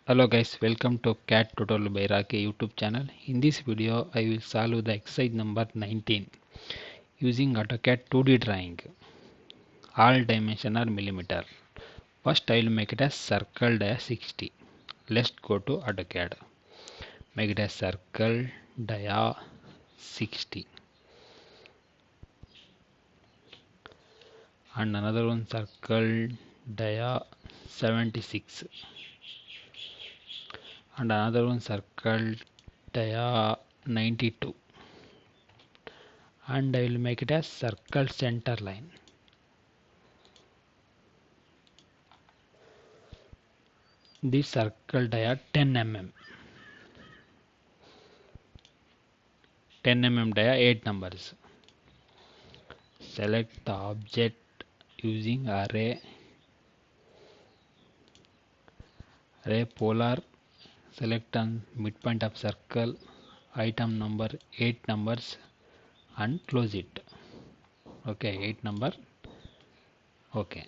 Hello guys, welcome to CAD Tutorial by Rake YouTube channel. In this video, I will solve the exercise number 19 using AutoCAD 2D drawing. All dimension are millimeter. First, I will make it as circle dia 60. Let's go to AutoCAD. Make it as circle dia 60. And another one circle dia 76. And another one circle dia 92. And I will make it as circle center line. This circle dia 10 mm. 10 mm dia 8 numbers. Select the object using array polar. Select on midpoint of circle, item number 8 numbers and close it. Okay, 8 number. Okay.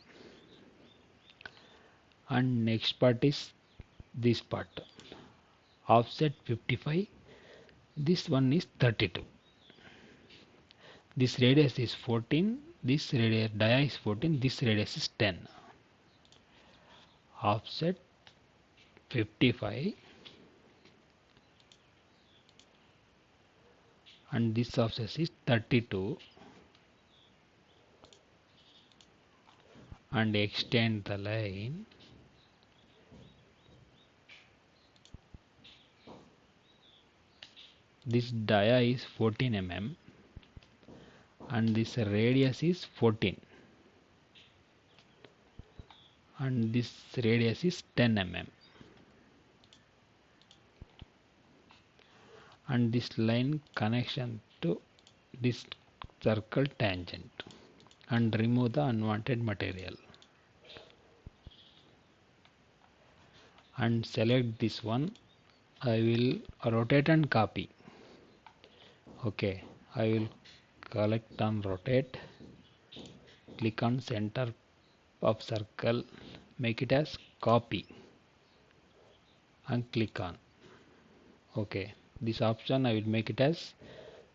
And next part is this part. Offset 55. This one is 32. This radius is 14. This radius dia is 14. This radius is 10. Offset 55. And this offset is 32 and extend the line this dia is 14 mm and this radius is 14 and this radius is 10 mm and this line connection to this circle tangent and remove the unwanted material and select this one. I will rotate and copy. Okay, I will select on rotate, click on center of circle, make it as copy and click on. Okay, this option I will make it as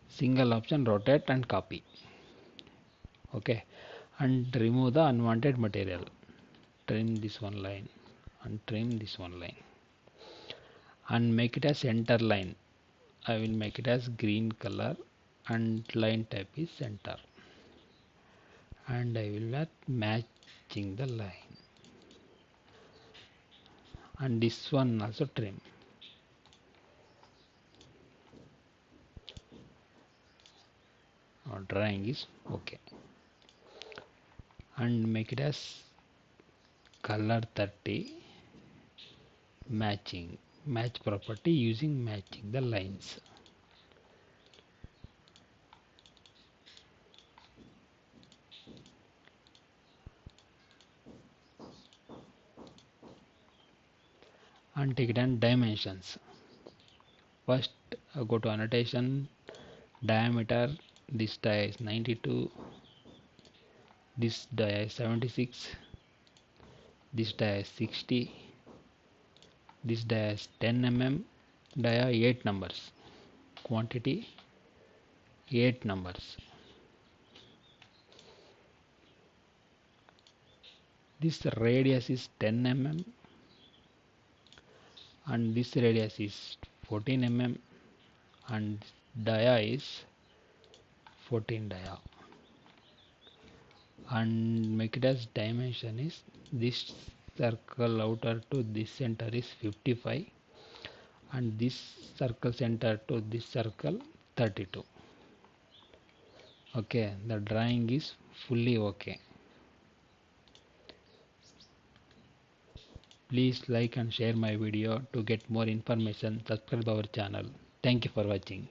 single option, rotate and copy. Okay, and remove the unwanted material. Trim this one line and trim this one line and make it as center line. I will make it as green color and line type is center and I will add matching the line and this one also trim. Our drawing is okay and make it as color 30 match property using matching the lines. And take it on dimensions. First go to annotation, diameter, this dia is 92, this dia is 76, this dia is 60, this dia is 10 mm, dia 8 numbers, quantity 8 numbers. This radius is 10 mm and this radius is 14 mm and dia is 14 dia and make it as dimension is this circle outer to this center is 55 and this circle center to this circle 32. Okay, the drawing is fully okay. Please like and share my video. To get more information, subscribe our channel. Thank you for watching.